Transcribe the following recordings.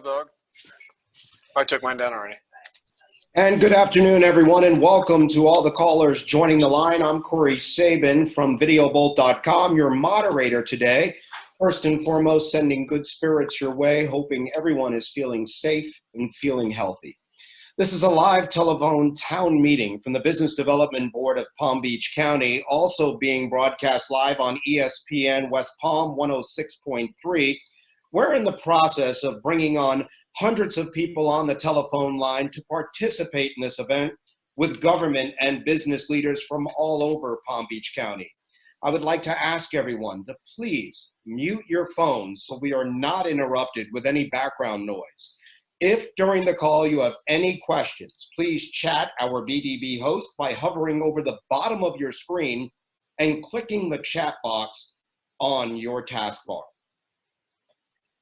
Dog. I took mine down already. And good afternoon, everyone, and welcome to all the callers joining the line. I'm Cory Sabin from videobolt.com, your moderator today. First and foremost, sending good spirits your way, hoping everyone is feeling safe and feeling healthy. This is a live telephone town meeting from the Business Development Board of Palm Beach County, also being broadcast live on ESPN West Palm 106.3. We're in the process of bringing on hundreds of people on the telephone line to participate in this event with government and business leaders from all over Palm Beach County. I would like to ask everyone to please mute your phones so we are not interrupted with any background noise. If during the call you have any questions, please chat our BDB host by hovering over the bottom of your screen and clicking the chat box on your taskbar.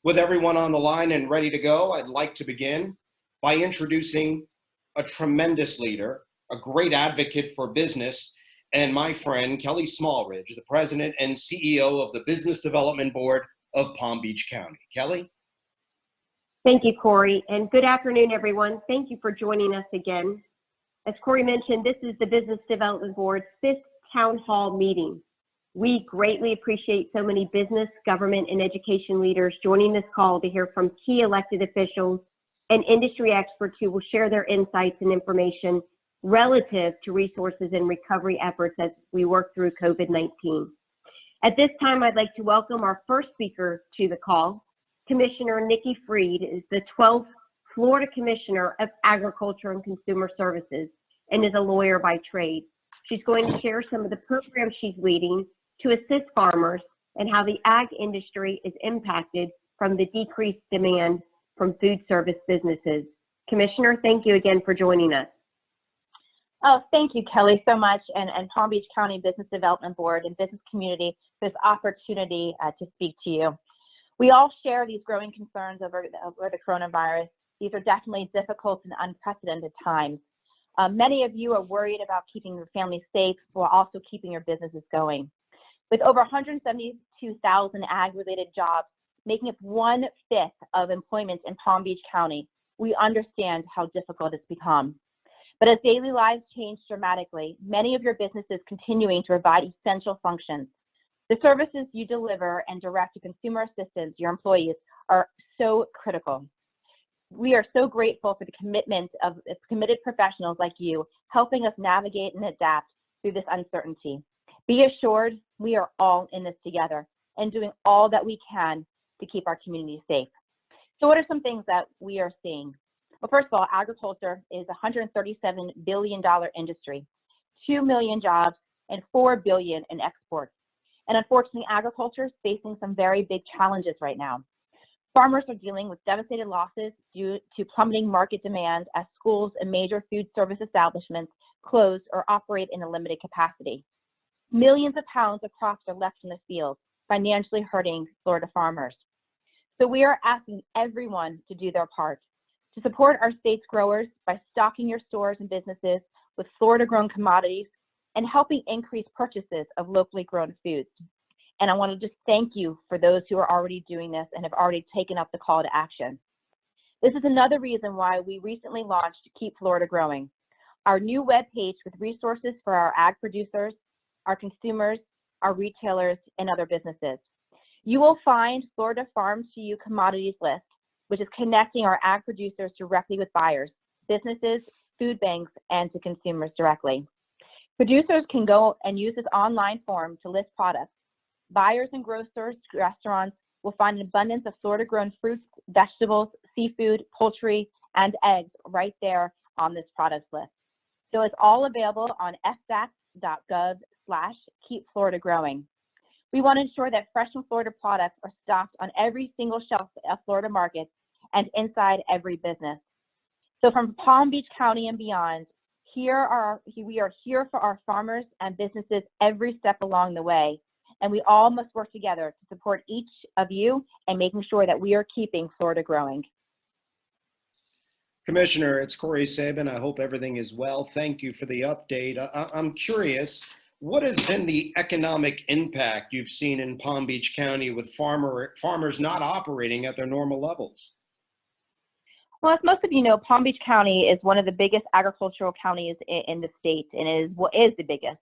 With everyone on the line and ready to go, I'd like to begin by introducing a tremendous leader, a great advocate for business, and my friend, Kelly Smallridge, the president and CEO of the Business Development Board of Palm Beach County. Kelly? Thank you, Cory, and good afternoon, everyone. Thank you for joining us again. As Cory mentioned, this is the Business Development Board's 5th Town Hall meeting. We greatly appreciate so many business, government, and education leaders joining this call to hear from key elected officials and industry experts who will share their insights and information relative to resources and recovery efforts as we work through COVID-19. At this time, I'd like to welcome our first speaker to the call. Commissioner Nikki Freed is the 12th Florida Commissioner of Agriculture and Consumer Services and is a lawyer by trade. She's going to share some of the programs she's leading to assist farmers and how the ag industry is impacted from the decreased demand from food service businesses. Commissioner, thank you again for joining us. Oh, thank you, Kelly, so much, and Palm Beach County Business Development Board and business community for this opportunity to speak to you. We all share these growing concerns over the coronavirus. These are definitely difficult and unprecedented times. Many of you are worried about keeping your family safe while also keeping your businesses going. With over 172,000 ag-related jobs, making up 1/5 of employment in Palm Beach County, we understand how difficult it's become. But as daily lives change dramatically, many of your businesses continuing to provide essential functions. The services you deliver and direct to consumer assistance, your employees, are so critical. We are so grateful for the commitment of committed professionals like you, helping us navigate and adapt through this uncertainty. Be assured, we are all in this together and doing all that we can to keep our community safe. So what are some things that we are seeing? Well, first of all, agriculture is a $137 billion industry, 2 million jobs, and $4 billion in exports. And unfortunately, agriculture is facing some very big challenges right now. Farmers are dealing with devastated losses due to plummeting market demand as schools and major food service establishments close or operate in a limited capacity. Millions of pounds of crops are left in the field, financially hurting Florida farmers. So we are asking everyone to do their part to support our state's growers by stocking your stores and businesses with Florida-grown commodities and helping increase purchases of locally grown foods. And I want to just thank you for those who are already doing this and have already taken up the call to action. This is another reason why we recently launched Keep Florida Growing, our new webpage with resources for our ag producers, our consumers, our retailers, and other businesses. You will find Florida Farm to You commodities list, which is connecting our ag producers directly with buyers, businesses, food banks, and to consumers directly. Producers can go and use this online form to list products. Buyers and grocers, restaurants will find an abundance of Florida-grown fruits, vegetables, seafood, poultry, and eggs right there on this products list. So it's all available on fdac.gov/keepfloridagrowing. We want to ensure that fresh from Florida products are stocked on every single shelf of Florida markets and inside every business. So from Palm Beach County and beyond, we are here for our farmers and businesses every step along the way, and we all must work together to support each of you and making sure that we are keeping Florida growing. Commissioner, it's Cory Sabin. I hope everything is well. Thank you for the update. I'm curious, what has been the economic impact you've seen in Palm Beach County with farmers not operating at their normal levels? Well, as most of you know, Palm Beach County is one of the biggest agricultural counties in the state, and is the biggest.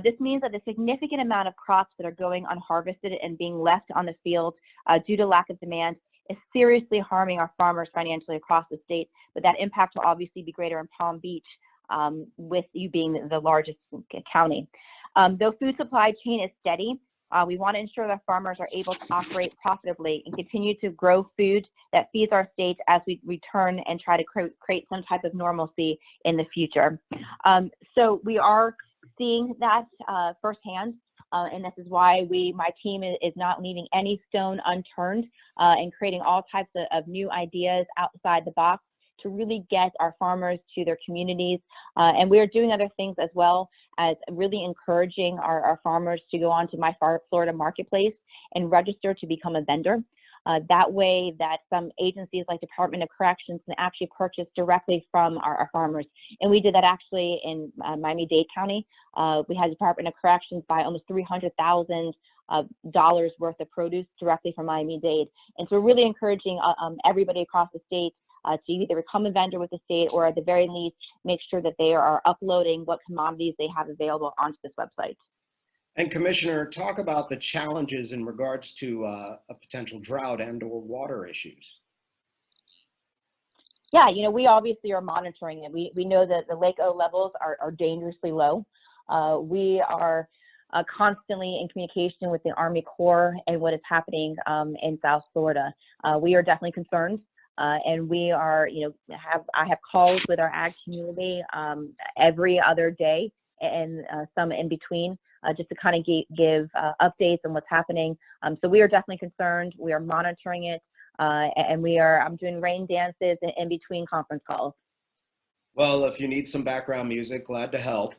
This means that a significant amount of crops that are going unharvested and being left on the field due to lack of demand is seriously harming our farmers financially across the state, but that impact will obviously be greater in Palm Beach, with you being the largest county. Though food supply chain is steady, we want to ensure that farmers are able to operate profitably and continue to grow food that feeds our state as we return and try to create some type of normalcy in the future. So we are seeing that firsthand, and this is why my team is not leaving any stone unturned and creating all types of new ideas outside the box to really get our farmers to their communities. And we are doing other things as well as really encouraging our farmers to go on to My Florida Marketplace and register to become a vendor. That way that some agencies like Department of Corrections can actually purchase directly from our farmers. And we did that actually in Miami-Dade County. We had Department of Corrections buy almost $300,000 worth of produce directly from Miami-Dade. And so we're really encouraging everybody across the state to either become a vendor with the state or at the very least make sure that they are uploading what commodities they have available onto this website. And Commissioner, talk about the challenges in regards to a potential drought and/or water issues. Yeah, you know, we obviously are monitoring it. We know that the Lake O levels are dangerously low. We are constantly in communication with the Army Corps and what is happening in South Florida. We are definitely concerned. And we are, you know, I have calls with our ag community every other day and some in between, just to kind of give updates on what's happening. So we are definitely concerned. We are monitoring it, and I'm doing rain dances in between conference calls. Well, if you need some background music, glad to help.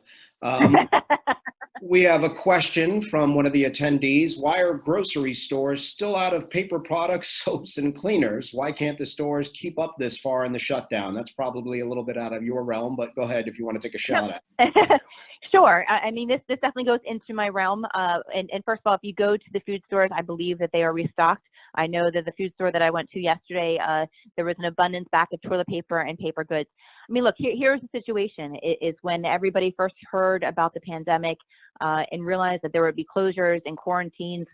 We have a question from one of the attendees. Why are grocery stores still out of paper products, soaps, and cleaners? Why can't the stores keep up this far in the shutdown? That's probably a little bit out of your realm, but go ahead if you want to take a shot at it. Sure. I mean, this definitely goes into my realm. And first of all, if you go to the food stores, I believe that they are restocked. I know that the food store that I went to yesterday, there was an abundance back of toilet paper and paper goods. I mean, look, here's the situation is when everybody first heard about the pandemic and realized that there would be closures and quarantines,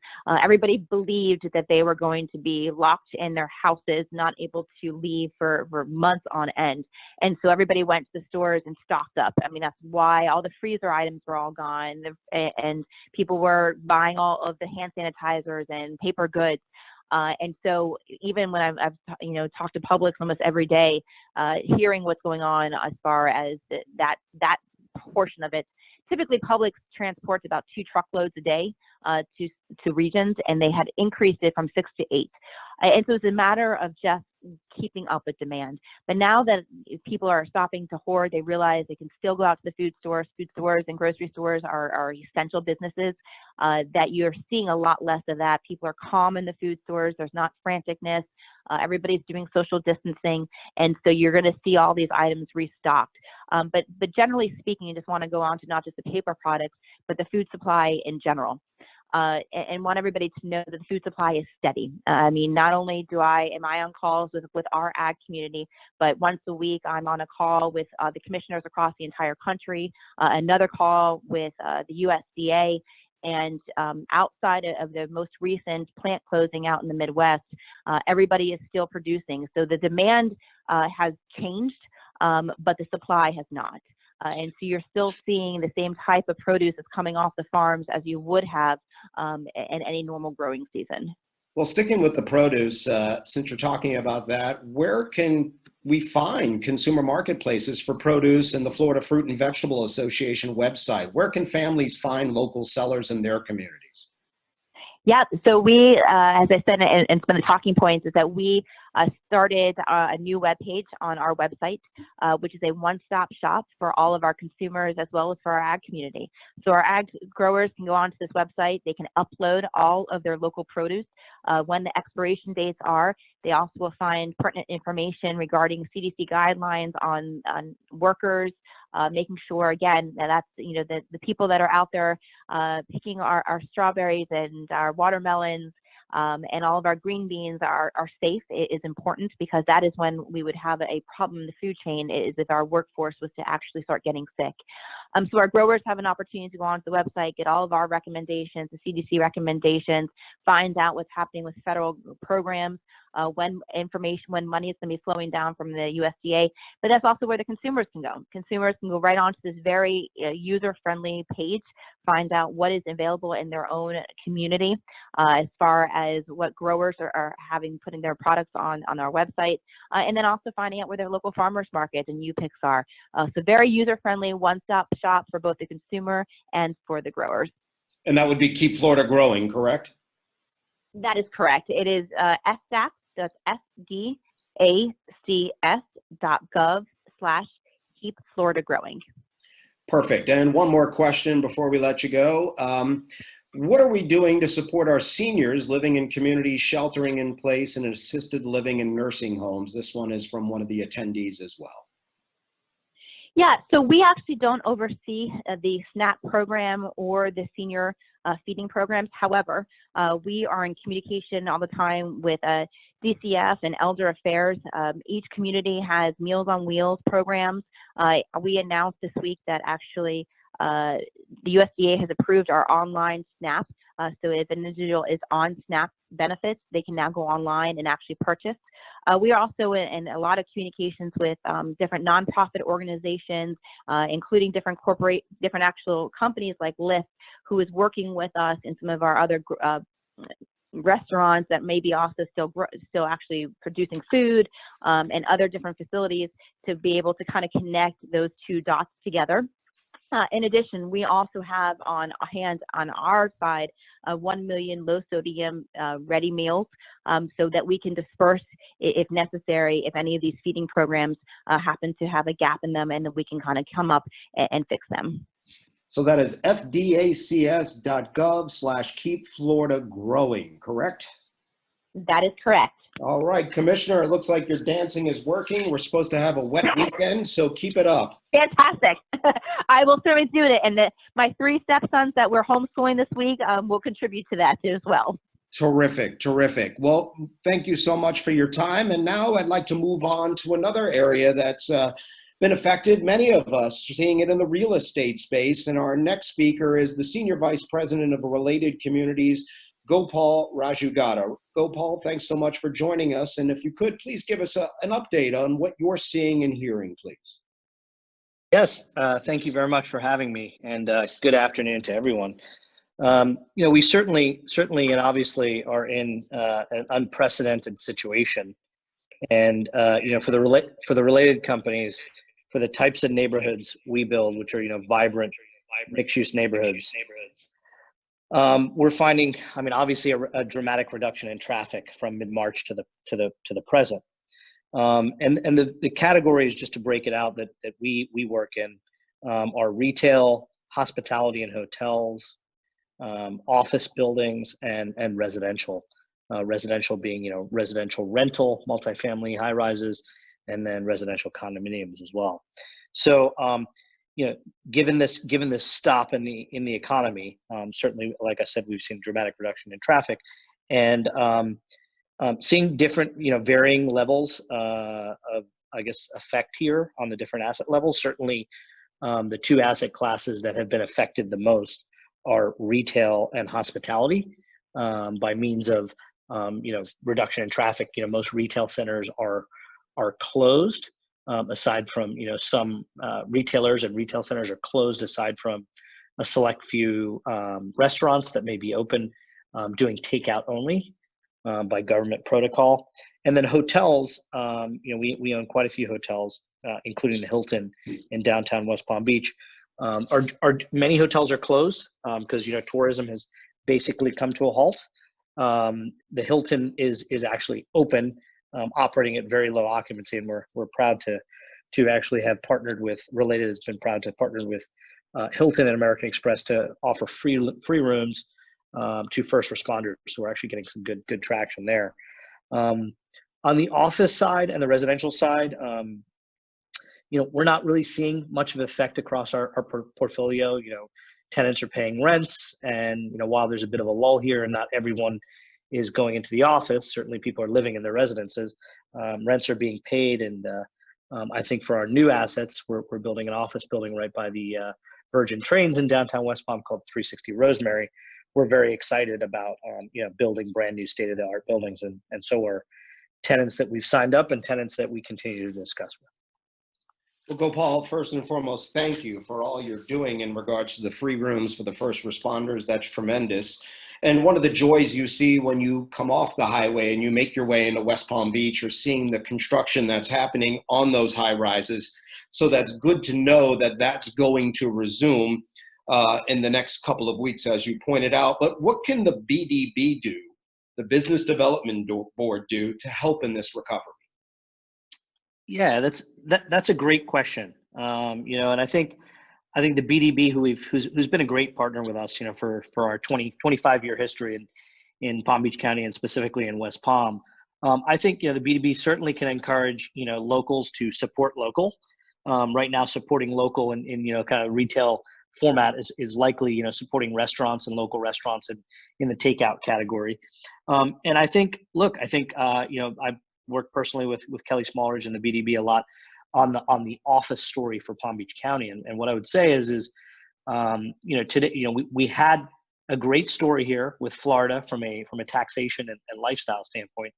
everybody believed that they were going to be locked in their houses, not able to leave for months on end. And so everybody went to the stores and stocked up. I mean, that's why all the freezer items were all gone and people were buying all of the hand sanitizers and paper goods. And so even when I've talked to Publix almost every day, hearing what's going on as far as that portion of it, typically Publix transports about 2 truckloads a day to regions, and they had increased it from 6 to 8. And so it's a matter of just keeping up with demand. But now that people are stopping to hoard, they realize they can still go out to the food stores. Food stores and grocery stores are essential businesses, that you're seeing a lot less of that. People are calm in the food stores. There's not franticness. Everybody's doing social distancing. And so you're going to see all these items restocked. But generally speaking, you just want to go on to not just the paper products, but the food supply in general. And want everybody to know that the food supply is steady. I mean, not only am I on calls with our ag community, but once a week I'm on a call with the commissioners across the entire country, another call with the USDA, and outside of the most recent plant closing out in the Midwest, everybody is still producing. So the demand has changed, but the supply has not. And so you're still seeing the same type of produce that's coming off the farms as you would have in any normal growing season. Well, sticking with the produce, since you're talking about that, where can we find consumer marketplaces for produce in the Florida Fruit and Vegetable Association website? Where can families find local sellers in their communities? Yeah, so we, as I said, and some of the talking points is that we started a new webpage on our website, which is a one-stop shop for all of our consumers as well as for our ag community. So our ag growers can go onto this website. They can upload all of their local produce, when the expiration dates are. They also will find pertinent information regarding CDC guidelines on workers, making sure, again, that's, the people that are out there picking our strawberries and our watermelons, and all of our green beans are safe is important, because that is when we would have a problem in the food chain, is if our workforce was to actually start getting sick. So our growers have an opportunity to go onto the website, get all of our recommendations, the CDC recommendations, find out what's happening with federal programs, when money is going to be flowing down from the USDA. But that's also where the consumers can go. Consumers can go right onto this very user-friendly page, find out what is available in their own community, as far as what growers are putting their products on our website, and then also finding out where their local farmers markets and U-Picks are. So very user-friendly, one-stop shop for both the consumer and for the growers. And that would be Keep Florida Growing, correct? That is correct. It is SDACS, that's SDACS.gov/Keep Florida Growing. Perfect. And one more question before we let you go. What are we doing to support our seniors living in communities sheltering in place and assisted living in nursing homes? This one is from one of the attendees as well. Yeah, so we actually don't oversee the SNAP program or the senior feeding programs. However, we are in communication all the time with DCF and Elder Affairs. Each community has Meals on Wheels programs. We announced this week that actually the USDA has approved our online SNAP. So if an individual is on SNAP benefits, they can now go online and actually purchase. We are also in a lot of communications with different nonprofit organizations, including different actual companies like Lyft, who is working with us in some of our other restaurants that may be also still actually producing food, and other different facilities, to be able to kind of connect those two dots together. In addition, we also have on hand on our side 1 million low sodium ready meals, so that we can disperse if necessary, if any of these feeding programs happen to have a gap in them, and we can kind of come up and fix them. So that is fdacs.gov/Keep Florida Growing, correct? That is correct. All right, Commissioner, it looks like your dancing is working. We're supposed to have a wet weekend, so keep it up. Fantastic. I will certainly do it. And my 3 stepsons that we're homeschooling this week will contribute to that as well. Terrific, terrific. Well, thank you so much for your time. And now I'd like to move on to another area that's been affected. Many of us are seeing it in the real estate space. And our next speaker is the Senior Vice President of Related Communities, Gopal Rajugada. Gopal, thanks so much for joining us. And if you could, please give us an update on what you're seeing and hearing, please. Yes, thank you very much for having me, and good afternoon to everyone. We certainly and obviously are in an unprecedented situation. And for the related companies, for the types of neighborhoods we build, which are vibrant mixed-use neighborhoods, we're finding, obviously a dramatic reduction in traffic from mid-March to the present. And the categories, just to break it out, that we work in are retail, hospitality and hotels, office buildings, and residential. Residential being residential rental, multifamily, high rises, and then residential condominiums as well. So given this stop in the economy, certainly, like I said, we've seen a dramatic reduction in traffic, and seeing different, varying levels of, effect here on the different asset levels. Certainly, the 2 asset classes that have been affected the most are retail and hospitality, by means of, reduction in traffic. Most retail centers are closed, aside from, some retailers and retail centers are closed, aside from a select few restaurants that may be open, doing takeout only. By government protocol. And then hotels, we own quite a few hotels, including the Hilton in downtown West Palm Beach. Many hotels are closed because tourism has basically come to a halt. The Hilton is actually open, operating at very low occupancy, and we're proud to actually have partnered with Related. Has been proud to partner with Hilton and American Express to offer free rooms to first responders. So we're actually getting some good traction there. On the office side and the residential side, we're not really seeing much of an effect across our portfolio. Tenants are paying rents, and while there's a bit of a lull here and not everyone is going into the office. Certainly people are living in their residences. Rents are being paid. And I think for our new assets, we're building an office building right by the Virgin Trains in downtown West Palm called 360 Rosemary. We're very excited about building brand new state-of-the-art buildings. And so are tenants that we've signed up and tenants that we continue to discuss with. Well, Gopal, first and foremost, thank you for all you're doing in regards to the free rooms for the first responders. That's tremendous. And one of the joys you see when you come off the highway and you make your way into West Palm Beach, you're seeing the construction that's happening on those high rises. So that's good to know that that's going to resume in the next couple of weeks, as you pointed out. But what can the BDB do, the Business Development Board, do to help in this recovery? Yeah, that's a great question. And I think the BDB, who's been a great partner with us, for our 25-year history in Palm Beach County and specifically in West Palm. I think, the BDB certainly can encourage, locals to support local. Right now, supporting local in kind of retail format is likely, supporting restaurants and local restaurants in the takeout category. And I think, I work personally with Kelly Smallridge and the BDB a lot on the office story for Palm Beach County. And what I would say is today, we had a great story here with Florida from a taxation and lifestyle standpoint.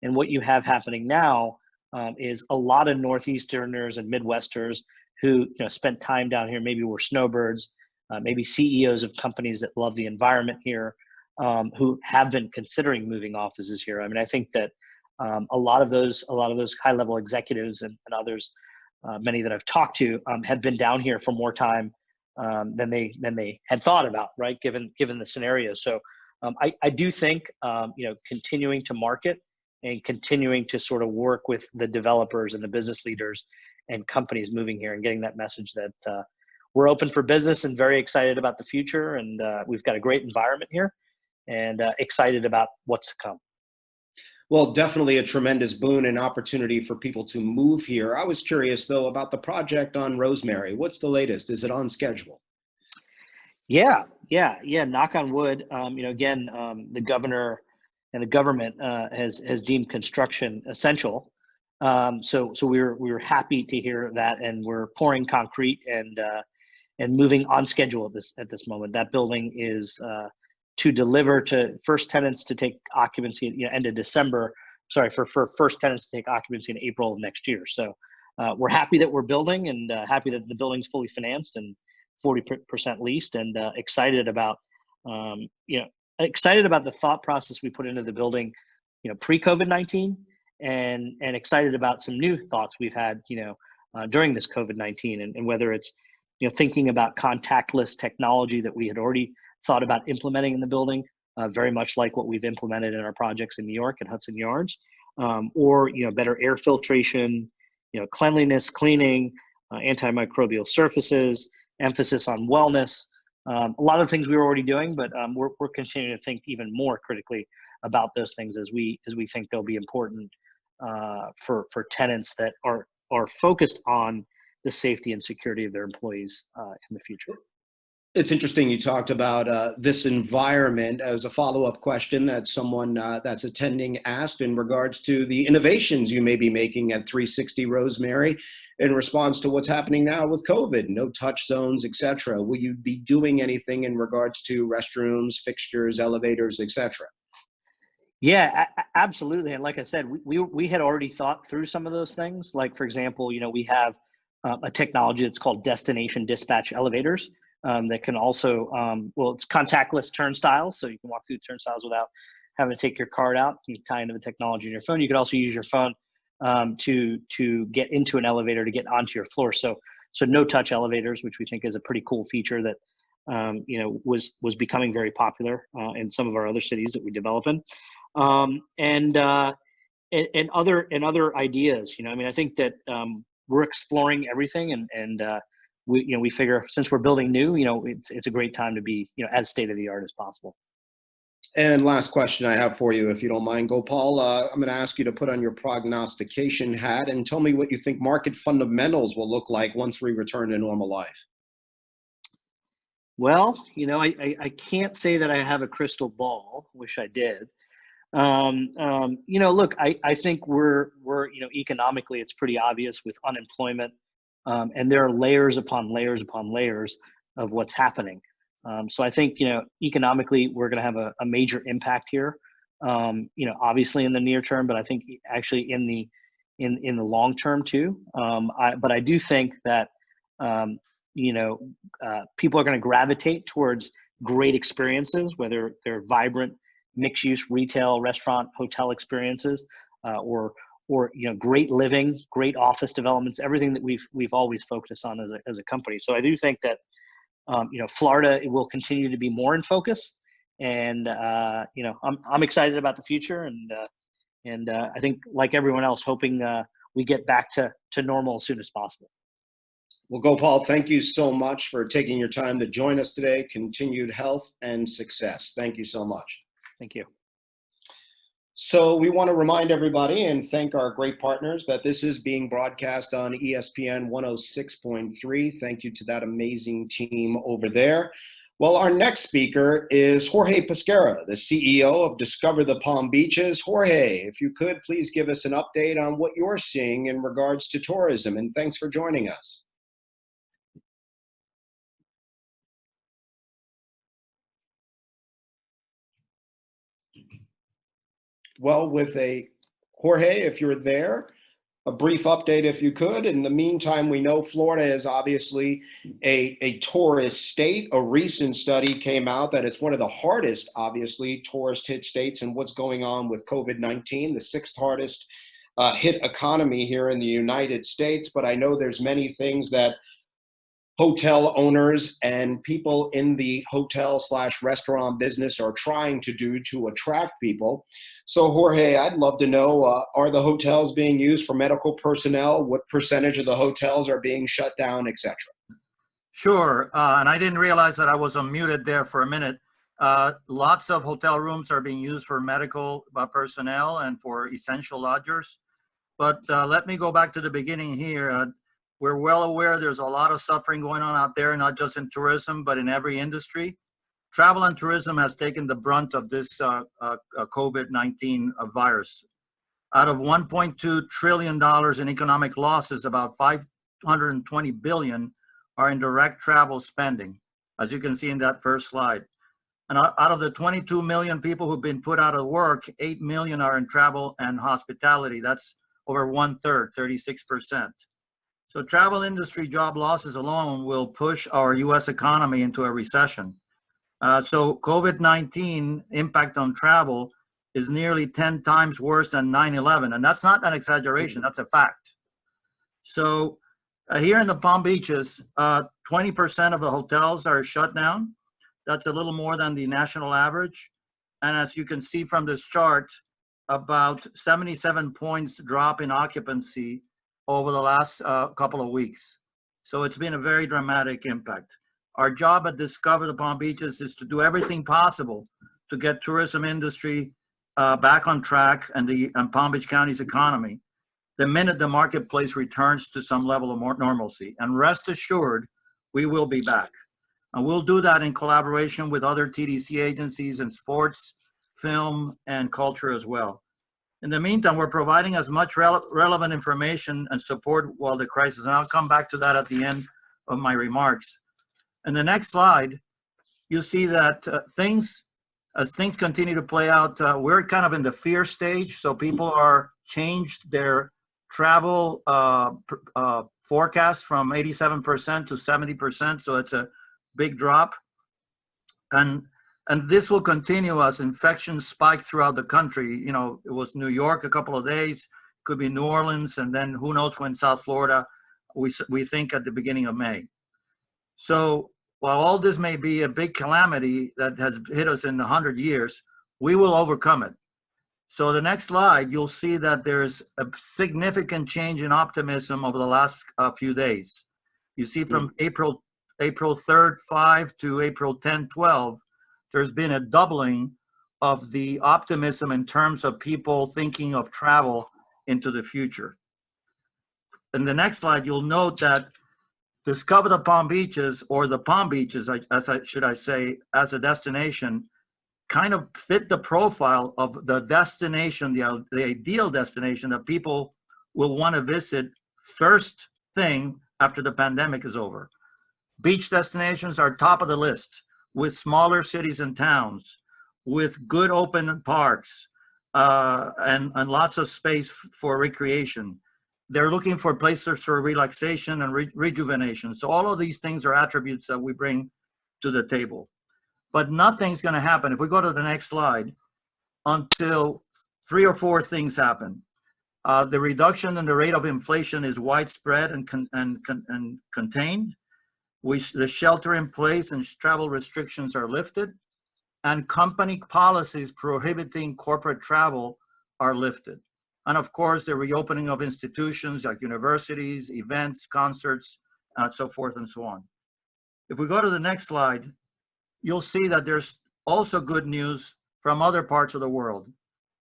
And what you have happening now is a lot of Northeasterners and Midwesters who spent time down here, maybe were snowbirds, maybe CEOs of companies that love the environment here, who have been considering moving offices here. I mean, I think that a lot of those high-level executives and others, many that I've talked to, have been down here for more time than they had thought about, right? Given the scenario. So I do think continuing to market and continuing to sort of work with the developers and the business leaders and companies moving here and getting that message that we're open for business and very excited about the future, and we've got a great environment here and excited about what's to come. Well, definitely a tremendous boon and opportunity for people to move here. I was curious, though, about the project on Rosemary. What's the latest? Is it on schedule? Yeah. Knock on wood. The governor and the government has deemed construction essential. So we were happy to hear that, and we're pouring concrete and moving on schedule at this moment. That building is to deliver to first tenants to take occupancy end of December. Sorry, for first tenants to take occupancy in April of next year. So we're happy that we're building and happy that the building's fully financed and 40% leased, and excited about the thought process we put into the building, pre-COVID-19, and excited about some new thoughts we've had, during this COVID-19, and whether it's thinking about contactless technology that we had already thought about implementing in the building, very much like what we've implemented in our projects in New York at Hudson Yards, or better air filtration, cleanliness, cleaning, antimicrobial surfaces, emphasis on wellness. A lot of things we were already doing, but we're continuing to think even more critically about those things as we think they'll be important for tenants that are focused on the safety and security of their employees in the future. It's interesting you talked about this environment as a follow-up question that someone that's attending asked in regards to the innovations you may be making at 360 Rosemary in response to what's happening now with COVID, no touch zones, et cetera. Will you be doing anything in regards to restrooms, fixtures, elevators, et cetera? Yeah, absolutely. And like I said, we had already thought through some of those things. Like, for example, we have a technology that's called destination dispatch elevators. That can also, it's contactless turnstiles, so you can walk through the turnstiles without having to take your card out. You tie into the technology in your phone. You could also use your phone to get into an elevator to get onto your floor. So no touch elevators, which we think is a pretty cool feature that was becoming very popular in some of our other cities that we develop in, and other ideas. I think that we're exploring everything, and we figure since we're building new, it's a great time to be, as state of the art as possible. And last question I have for you, if you don't mind, Gopal, I'm going to ask you to put on your prognostication hat and tell me what you think market fundamentals will look like once we return to normal life. Well, I can't say that I have a crystal ball. Wish I did. Look, I think we're economically, it's pretty obvious with unemployment, and there are layers upon layers upon layers of what's happening. So I think, economically, we're going to have a major impact here, obviously in the near term, but I think actually in the long term too. But I do think that, people are going to gravitate towards great experiences, whether they're vibrant, mixed-use retail, restaurant, hotel experiences, or great living, great office developments, everything that we've always focused on as a company. So I do think that Florida will continue to be more in focus, and I'm excited about the future, and I think, like everyone else, hoping we get back to normal as soon as possible. Well, Gopal, thank you so much for taking your time to join us today. Continued health and success. Thank you so much. Thank you. So we want to remind everybody and thank our great partners that this is being broadcast on ESPN 106.3. Thank you to that amazing team over there. Well, our next speaker is Jorge Pescara, the CEO of Discover the Palm Beaches. Jorge, if you could, please give us an update on what you're seeing in regards to tourism, and thanks for joining us. Well, Jorge, if you're there, a brief update if you could. In the meantime, we know Florida is obviously a tourist state. A recent study came out that it's one of the hardest, obviously, tourist hit states, and what's going on with COVID-19, the sixth hardest hit economy here in the United States. But I know there's many things that hotel owners and people in the hotel/restaurant business are trying to do to attract people. So Jorge, I'd love to know, are the hotels being used for medical personnel? What percentage of the hotels are being shut down, etc.? Sure, and I didn't realize that I was unmuted there for a minute. Lots of hotel rooms are being used for medical personnel and for essential lodgers. But let me go back to the beginning here. We're well aware there's a lot of suffering going on out there, not just in tourism, but in every industry. Travel and tourism has taken the brunt of this COVID-19 virus. Out of $1.2 trillion in economic losses, about $520 billion are in direct travel spending, as you can see in that first slide. And out of the 22 million people who've been put out of work, 8 million are in travel and hospitality. That's over 1/3, 36%. So travel industry job losses alone will push our U.S. economy into a recession. So COVID-19 impact on travel is nearly 10 times worse than 9/11. And that's not an exaggeration, that's a fact. So here in the Palm Beaches, 20% of the hotels are shut down. That's a little more than the national average. And as you can see from this chart, about 77 points drop in occupancy over the last couple of weeks. So it's been a very dramatic impact. Our job at Discover the Palm Beaches is to do everything possible to get tourism industry back on track and Palm Beach County's economy the minute the marketplace returns to some level of more normalcy. And rest assured, we will be back. And we'll do that in collaboration with other TDC agencies in sports, film, and culture as well. In the meantime, we're providing as much relevant information and support while the crisis, and I'll come back to that at the end of my remarks. In the next slide, you see that as things continue to play out, we're kind of in the fear stage. So people are changed their travel forecast from 87% to 70%. So it's a big drop. And this will continue as infections spike throughout the country. You know, it was New York a couple of days, could be New Orleans, and then who knows when South Florida, we think at the beginning of May. So while all this may be a big calamity that has hit us in 100 years, we will overcome it. So the next slide, you'll see that there's a significant change in optimism over the last few days. You see from April 3rd, 5 to April 10, 12, there's been a doubling of the optimism in terms of people thinking of travel into the future. In the next slide, you'll note that Discover the Palm Beaches, or the Palm Beaches, should I say, as a destination, kind of fit the profile of the destination, the ideal destination that people will want to visit first thing after the pandemic is over. Beach destinations are top of the list, with smaller cities and towns, with good open parks, and lots of space for recreation. They're looking for places for relaxation and rejuvenation. So all of these things are attributes that we bring to the table. But nothing's going to happen, if we go to the next slide, until 3 or 4 things happen. The reduction in the rate of inflation is widespread and contained. The shelter in place and travel restrictions are lifted, and company policies prohibiting corporate travel are lifted. And of course, the reopening of institutions like universities, events, concerts, so forth and so on. If we go to the next slide, you'll see that there's also good news from other parts of the world.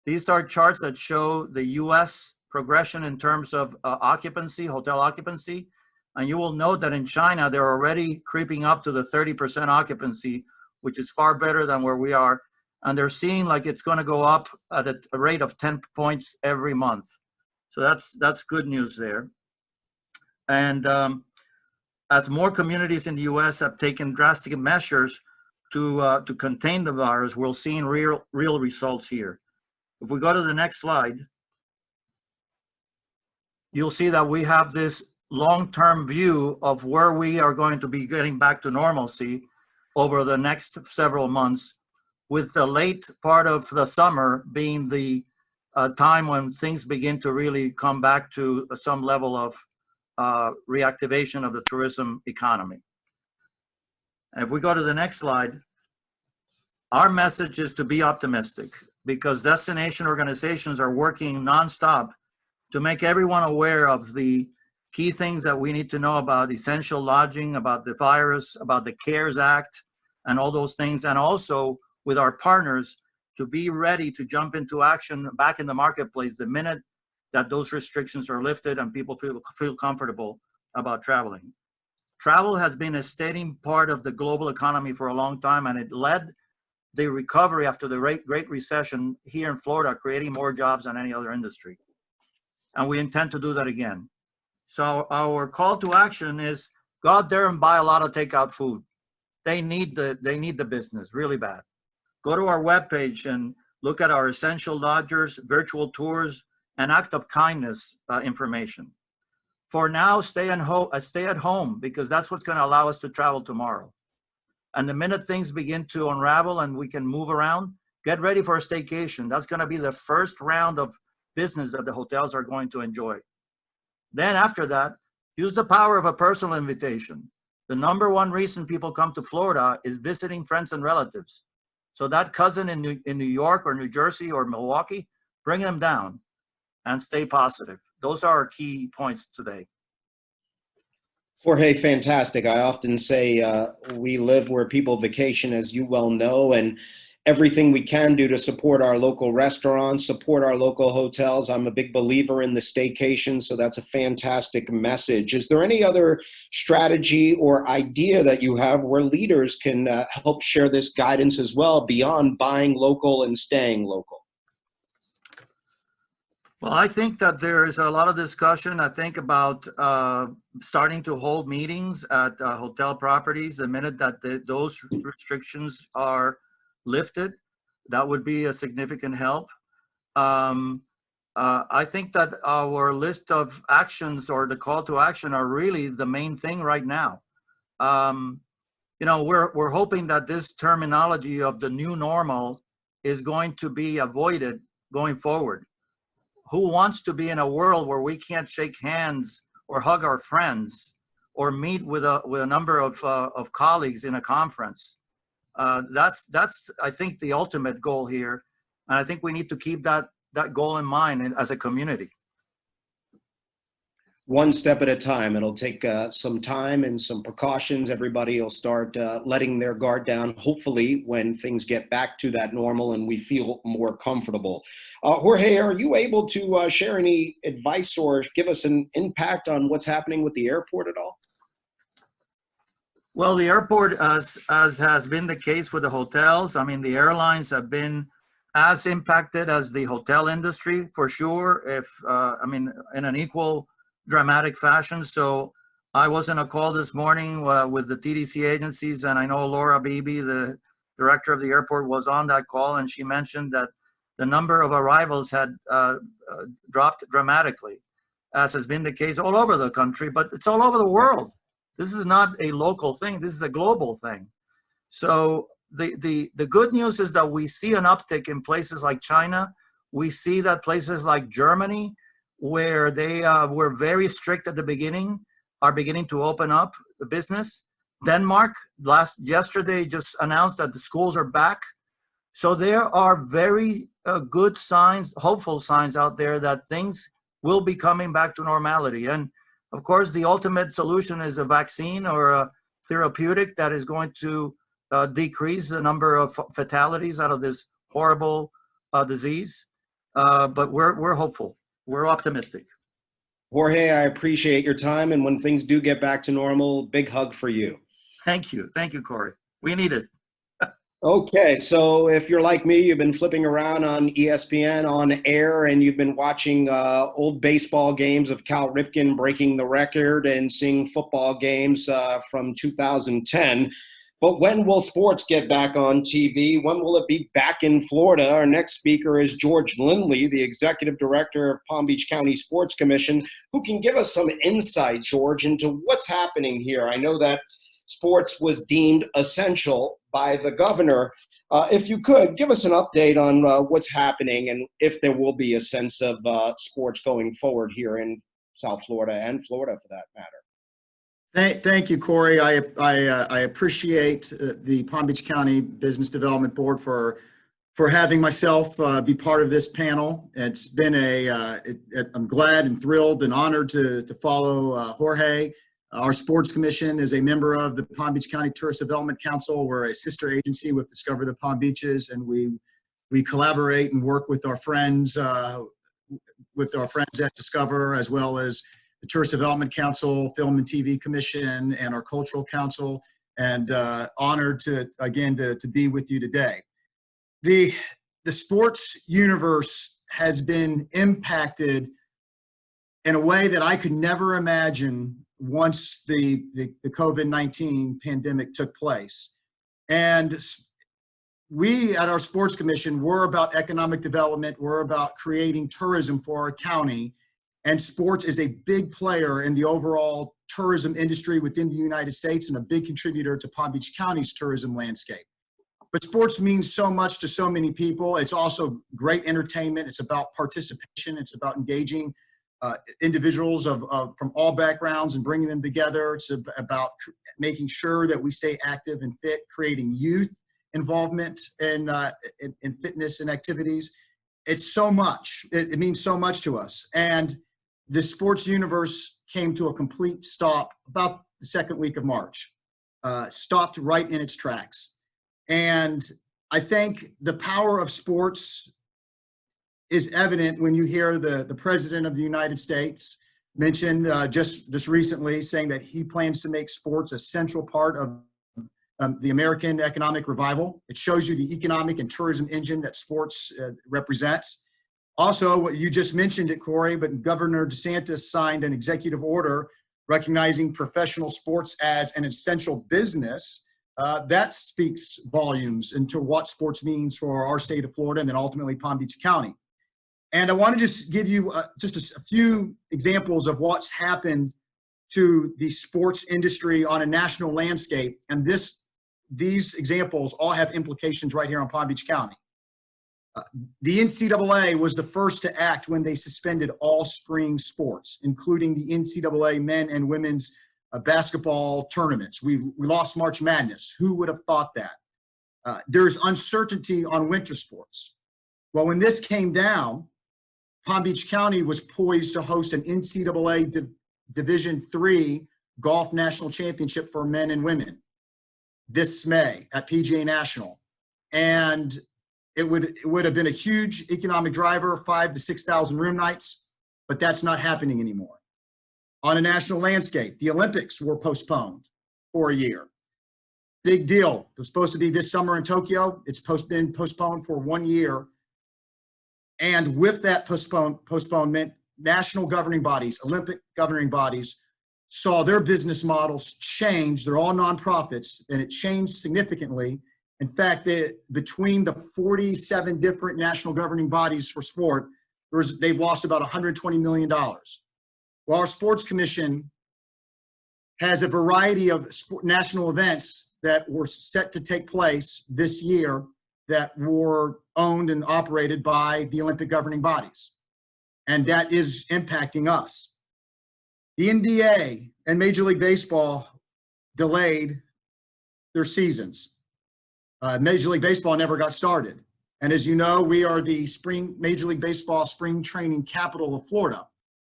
These are charts that show the US progression in terms of occupancy, hotel occupancy. And you will note that in China, they're already creeping up to the 30% occupancy, which is far better than where we are. And they're seeing like it's going to go up at a rate of 10 points every month. So that's good news there. And as more communities in the US have taken drastic measures to contain the virus, we're seeing real results here. If we go to the next slide, you'll see that we have this long-term view of where we are going to be getting back to normalcy over the next several months, with the late part of the summer being the time when things begin to really come back to some level of reactivation of the tourism economy. And if we go to the next slide, our message is to be optimistic, because destination organizations are working nonstop to make everyone aware of the key things that we need to know about essential lodging, about the virus, about the CARES Act, and all those things. And also with our partners to be ready to jump into action back in the marketplace the minute that those restrictions are lifted and people feel comfortable about traveling. Travel has been a steady part of the global economy for a long time, and it led the recovery after the Great Recession here in Florida, creating more jobs than any other industry. And we intend to do that again. So our call to action is go out there and buy a lot of takeout food. They need the business really bad. Go to our webpage and look at our essential lodgers, virtual tours, and act of kindness information. For now, stay at home, because that's what's going to allow us to travel tomorrow. And the minute things begin to unravel and we can move around, get ready for a staycation. That's going to be the first round of business that the hotels are going to enjoy. Then after that, use the power of a personal invitation. The #1 reason people come to Florida is visiting friends and relatives. So that cousin in New York or New Jersey or Milwaukee, bring them down and stay positive. Those are our key points today. Jorge, fantastic. I often say we live where people vacation, as you well know, and everything we can do to support our local restaurants, support our local hotels. I'm a big believer in the staycation, so that's a fantastic message. Is there any other strategy or idea that you have where leaders can help share this guidance as well, beyond buying local and staying local? Well, I think that there is a lot of discussion, I think, about starting to hold meetings at hotel properties the minute that those restrictions are lifted. That would be a significant help. I think that our list of actions, or the call to action, are really the main thing right now. You know, we're hoping that this terminology of the new normal is going to be avoided going forward. Who wants to be in a world where we can't shake hands or hug our friends or meet with a number of colleagues in a conference? That's I think the ultimate goal here, and I think we need to keep that goal in mind as a community. One step at a time. It'll take some time and some precautions. Everybody will start letting their guard down, hopefully, when things get back to that normal and we feel more comfortable. Jorge, are you able to share any advice or give us an impact on what's happening with the airport at all? Well, the airport, as has been the case with the hotels, I mean, the airlines have been as impacted as the hotel industry for sure, if, I mean, in an equal dramatic fashion. So I was in a call this morning with the TDC agencies, and I know Laura Beebe, the director of the airport, was on that call, and she mentioned that the number of arrivals had dropped dramatically, as has been the case all over the country, but it's all over the world. This is not a local thing. This is a global thing. So the good news is that we see an uptick in places like China. We see that places like Germany, where they were very strict at the beginning, are beginning to open up the business. Denmark yesterday just announced that the schools are back. So there are very good signs, hopeful signs out there that things will be coming back to normality. And of course, the ultimate solution is a vaccine or a therapeutic that is going to decrease the number of fatalities out of this horrible disease. But we're hopeful. We're optimistic. Jorge, I appreciate your time. And when things do get back to normal, big hug for you. Thank you. Thank you, Cory. We need it. Okay, so if you're like me, you've been flipping around on ESPN on air, and you've been watching old baseball games of Cal Ripken breaking the record and seeing football games from 2010. But when will sports get back on TV? When will it be back in Florida? Our next speaker is George Lindley, the Executive Director of Palm Beach County Sports Commission, who can give us some insight, George, into what's happening here. I know that sports was deemed essential by the governor. If you could, give us an update on what's happening and if there will be a sense of sports going forward here in South Florida and Florida for that matter. Thank you, Cory. I appreciate the Palm Beach County Business Development Board for having myself be part of this panel. It's been I'm glad and thrilled and honored to follow Jorge. Our sports commission is a member of the Palm Beach County Tourist Development Council. We're a sister agency with Discover the Palm Beaches, and we collaborate and work with our friends at Discover, as well as the Tourist Development Council, Film and TV Commission, and our Cultural Council. And honored to be with you today. The sports universe has been impacted in a way that I could never imagine once the COVID-19 pandemic took place. And we at our sports commission, we're about economic development. We're about creating tourism for our county. And sports is a big player in the overall tourism industry within the United States and a big contributor to Palm Beach County's tourism landscape. But sports means so much to so many people. It's also great entertainment. It's about participation. It's about engaging individuals from all backgrounds and bringing them together. It's about making sure that we stay active and fit, creating youth involvement in fitness and activities. It's so much. It means so much to us. And the sports universe came to a complete stop about the second week of March, stopped right in its tracks. And I think the power of sports is evident when you hear the President of the United States mention just recently saying that he plans to make sports a central part of the American economic revival. It shows you the economic and tourism engine that sports represents. Also, what you just mentioned it, Cory, but Governor DeSantis signed an executive order recognizing professional sports as an essential business. That speaks volumes into what sports means for our state of Florida and then ultimately Palm Beach County. And I want to just give you just a few examples of what's happened to the sports industry on a national landscape. And these examples all have implications right here on Palm Beach County. The NCAA was the first to act when they suspended all spring sports, including the NCAA men and women's basketball tournaments. We lost March Madness. Who would have thought that? There's uncertainty on winter sports. Well, when this came down, Palm Beach County was poised to host an NCAA Division III Golf National Championship for men and women this May at PGA National. And it would have been a huge economic driver, 5,000 to 6,000 room nights, but that's not happening anymore. On a national landscape, the Olympics were postponed for a year. Big deal. It was supposed to be this summer in Tokyo. It's been postponed for 1 year. And with that postponement, national governing bodies, Olympic governing bodies, saw their business models change. They're all nonprofits, and it changed significantly. In fact, between the 47 different national governing bodies for sport, they've lost about $120 million. Well, our Sports Commission has a variety of national events that were set to take place this year that were owned and operated by the Olympic governing bodies. And that is impacting us. The NBA and Major League Baseball delayed their seasons. Major League Baseball never got started. And as you know, we are the Major League Baseball spring training capital of Florida.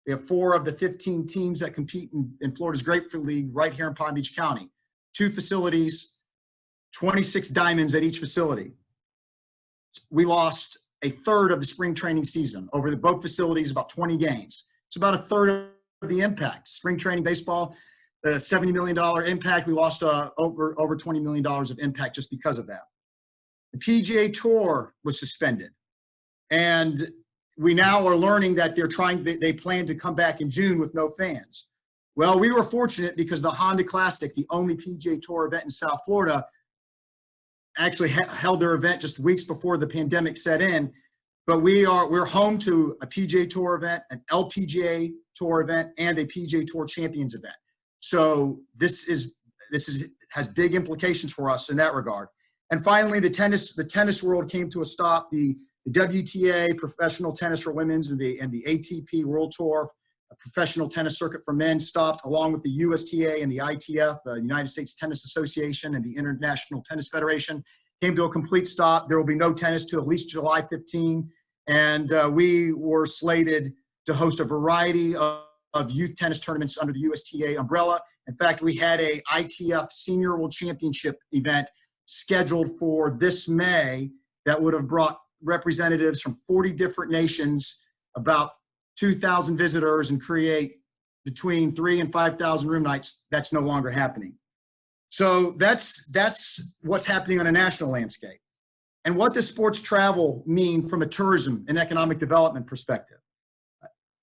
We have 4 of the 15 teams that compete in Florida's Grapefruit League right here in Palm Beach County. 2 facilities, 26 diamonds at each facility. We lost a third of the spring training season over both facilities, about 20 games. It's about a third of the impact. Spring training baseball, $70 million impact. We lost over $20 million of impact just because of that. The PGA Tour was suspended. And we now are learning that they plan to come back in June with no fans. Well, we were fortunate because the Honda Classic, the only PGA Tour event in South Florida, actually held their event just weeks before the pandemic set in. But we're home to a PGA Tour event, an LPGA Tour event, and a PGA Tour Champions event. So this has big implications for us in that regard. And finally, the tennis world came to a stop. The WTA, professional tennis for women's, and the ATP World Tour, a professional tennis circuit for men, stopped, along with the USTA and the ITF, the United States Tennis Association, and the International Tennis Federation, came to a complete stop. There will be no tennis till at least July 15. And we were slated to host a variety of youth tennis tournaments under the USTA umbrella. In fact, we had a ITF Senior World Championship event scheduled for this May that would have brought representatives from 40 different nations, about 2,000 visitors, and create between 3,000 and 5,000 room nights. That's no longer happening. So that's what's happening on a national landscape. And what does sports travel mean from a tourism and economic development perspective?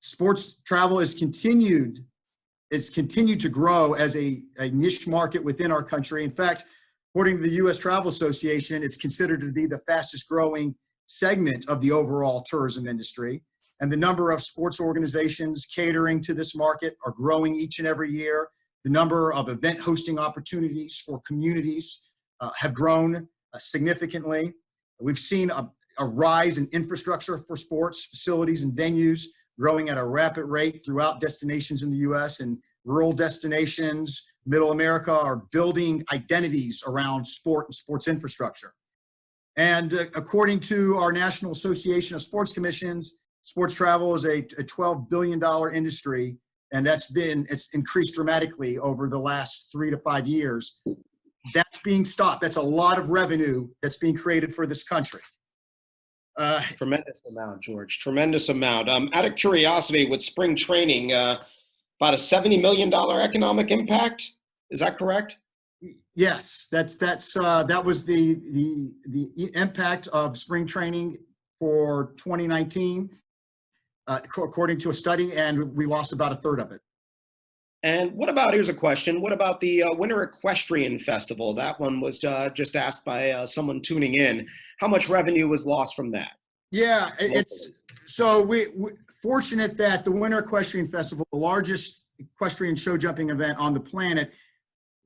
Sports travel is continued to grow as a niche market within our country. In fact, according to the U.S. Travel Association, it's considered to be the fastest growing segment of the overall tourism industry. And the number of sports organizations catering to this market are growing each and every year. The number of event hosting opportunities for communities have grown significantly. We've seen a rise in infrastructure for sports facilities and venues growing at a rapid rate throughout destinations in the U.S. and rural destinations. Middle America are building identities around sport and sports infrastructure. And according to our National Association of Sports Commissions, sports travel is a $12 billion industry, and it's increased dramatically over the last 3 to 5 years. That's being stopped. That's a lot of revenue that's being created for this country. Tremendous amount, George. Tremendous amount. Out of curiosity, with spring training, about a $70 million economic impact. Is that correct? Yes, that was the impact of spring training for 2019, according to a study, and we lost about a third of it. And what about, here's a question, what about the Winter Equestrian Festival? That one was just asked by someone tuning in. How much revenue was lost from that? Yeah, we're fortunate that the Winter Equestrian Festival, the largest equestrian show jumping event on the planet,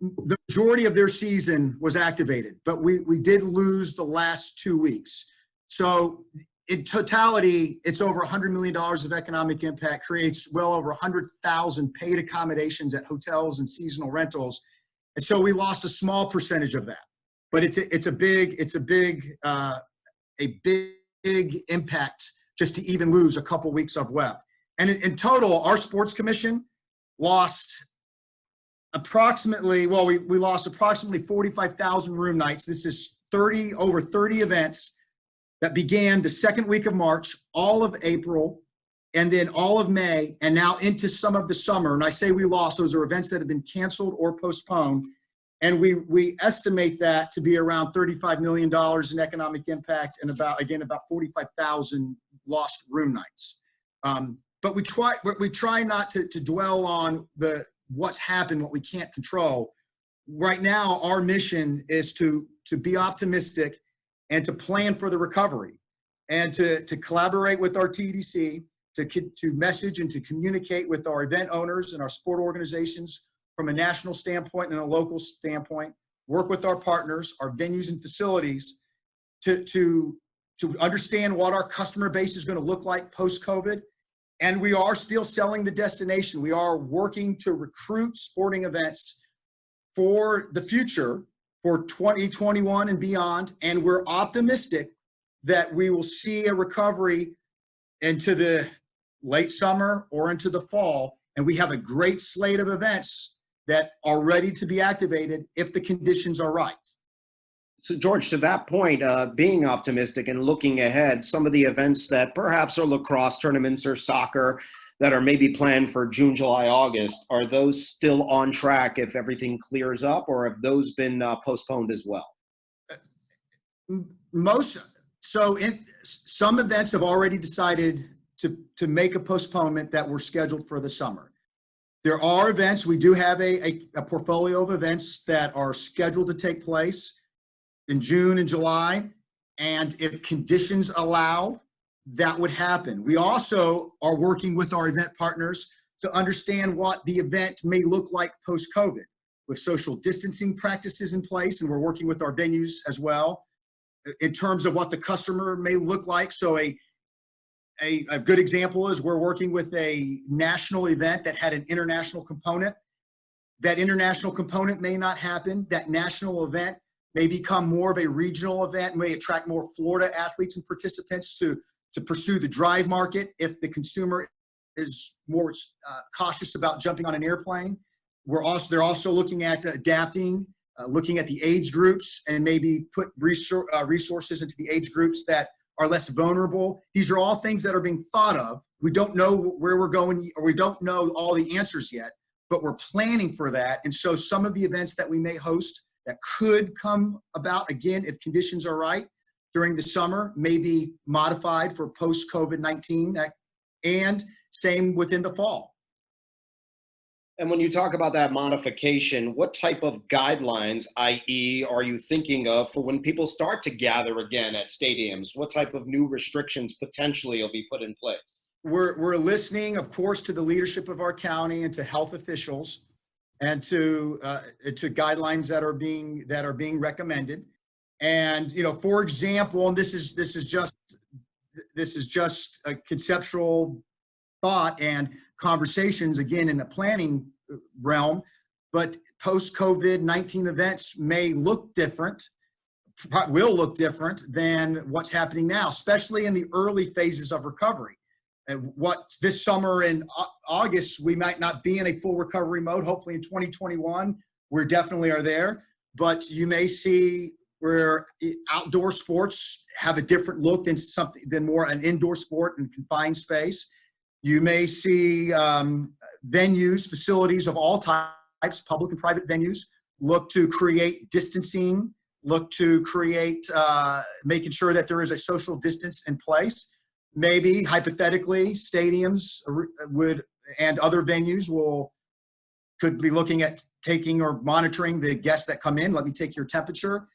the majority of their season was activated, but we did lose the last 2 weeks. So in totality, it's over $100 million of economic impact, creates well over 100,000 paid accommodations at hotels and seasonal rentals. And so we lost a small percentage of that, but it's a big impact just to even lose a couple weeks of web. And in total, our Sports Commission lost approximately, we lost approximately 45,000 room nights. This is over 30 events that began the second week of March, all of April, and then all of May, and now into some of the summer. And I say we lost, those are events that have been canceled or postponed. And we estimate that to be around $35 million in economic impact and about 45,000 lost room nights. But we try not to dwell on what's happened, what we can't control. Right now, our mission is to be optimistic and to plan for the recovery and to collaborate with our TDC, to message and to communicate with our event owners and our sport organizations from a national standpoint and a local standpoint, work with our partners, our venues and facilities to understand what our customer base is going to look like post-COVID. And we are still selling the destination. We are working to recruit sporting events for the future, for 2021 and beyond. And we're optimistic that we will see a recovery into the late summer or into the fall. And we have a great slate of events that are ready to be activated if the conditions are right. So George, to that point, being optimistic and looking ahead, some of the events that perhaps are lacrosse tournaments or soccer that are maybe planned for June, July, August, are those still on track if everything clears up, or have those been postponed as well? Some events have already decided to make a postponement that were scheduled for the summer. There are events, we do have a portfolio of events that are scheduled to take place in June and July, and if conditions allow, that would happen. We also are working with our event partners to understand what the event may look like post-COVID, with social distancing practices in place, and we're working with our venues as well in terms of what the customer may look like. So a good example is we're working with a national event that had an international component. That international component may not happen. That national event may become more of a regional event, may attract more Florida athletes and participants to pursue the drive market if the consumer is more cautious about jumping on an airplane. They're also looking at adapting, looking at the age groups, and maybe put resources into the age groups that are less vulnerable. These are all things that are being thought of. We don't know where we're going, or we don't know all the answers yet, but we're planning for that. And so some of the events that we may host that could come about, again, if conditions are right, during the summer may be modified for post-COVID-19, and same within the fall. And when you talk about that modification, what type of guidelines, i.e., are you thinking of for when people start to gather again at stadiums? What type of new restrictions potentially will be put in place? We're listening, of course, to the leadership of our county and to health officials, and to guidelines that are being recommended. And for example, and this is just a conceptual thought and conversations, again, in the planning realm, but post-COVID-19 events may look different, will look different than what's happening now, especially in the early phases of recovery. And what this summer in August, we might not be in a full recovery mode. Hopefully in 2021, we definitely are there, but you may see where outdoor sports have a different look than more an indoor sport in confined space. You may see venues, facilities of all types, public and private venues, look to create distancing, look to create making sure that there is a social distance in place. Maybe hypothetically, stadiums and other venues could be looking at taking or monitoring the guests that come in. Let me take your temperature,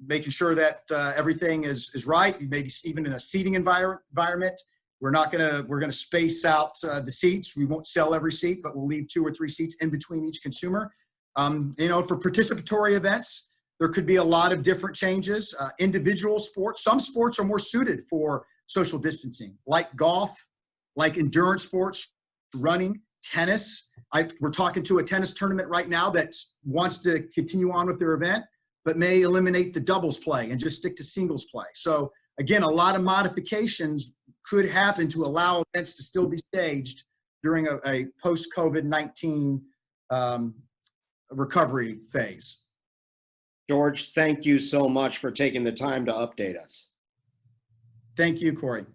making sure that everything is right. Maybe even in a seating environment. We're gonna space out the seats. We won't sell every seat, but we'll leave 2 or 3 seats in between each consumer. For participatory events, there could be a lot of different changes. Individual sports, some sports are more suited for social distancing, like golf, like endurance sports, running, tennis. We're talking to a tennis tournament right now that wants to continue on with their event, but may eliminate the doubles play and just stick to singles play. So again, a lot of modifications could happen to allow events to still be staged during a post-COVID-19 recovery phase. George, thank you so much for taking the time to update us. Thank you, Cory.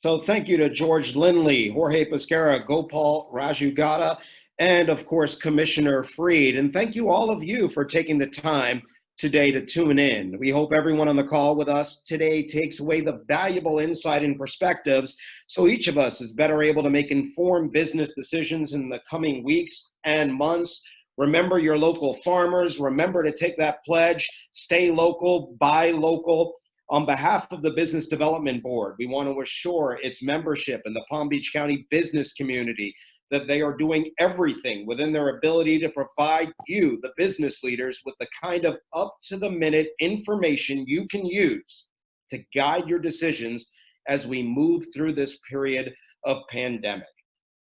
So thank you to George Lindley, Jorge Pescara, Gopal Rajugada, and of course, Commissioner Freed. And thank you, all of you, for taking the time today to tune in. We hope everyone on the call with us today takes away the valuable insight and perspectives so each of us is better able to make informed business decisions in the coming weeks and months. Remember your local farmers. Remember to take that pledge. Stay local, buy local. On behalf of the Business Development Board, we want to assure its membership in the Palm Beach County business community that they are doing everything within their ability to provide you, the business leaders, with the kind of up-to-the-minute information you can use to guide your decisions as we move through this period of pandemic.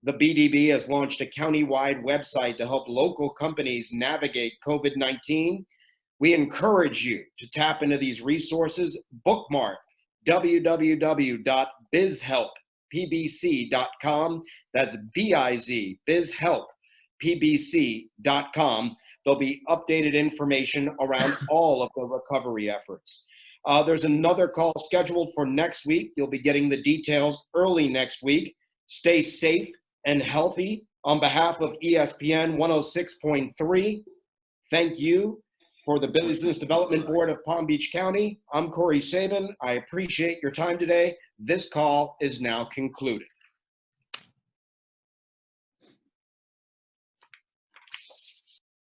The BDB has launched a county-wide website to help local companies navigate COVID-19. We encourage you to tap into these resources. Bookmark www.bizhelppbc.com. That's B-I-Z, bizhelppbc.com. There'll be updated information around all of the recovery efforts. There's another call scheduled for next week. You'll be getting the details early next week. Stay safe and healthy. On behalf of ESPN 106.3, thank you. For the Business Development Board of Palm Beach County, I'm Cory Sabin. I appreciate your time today. This call is now concluded.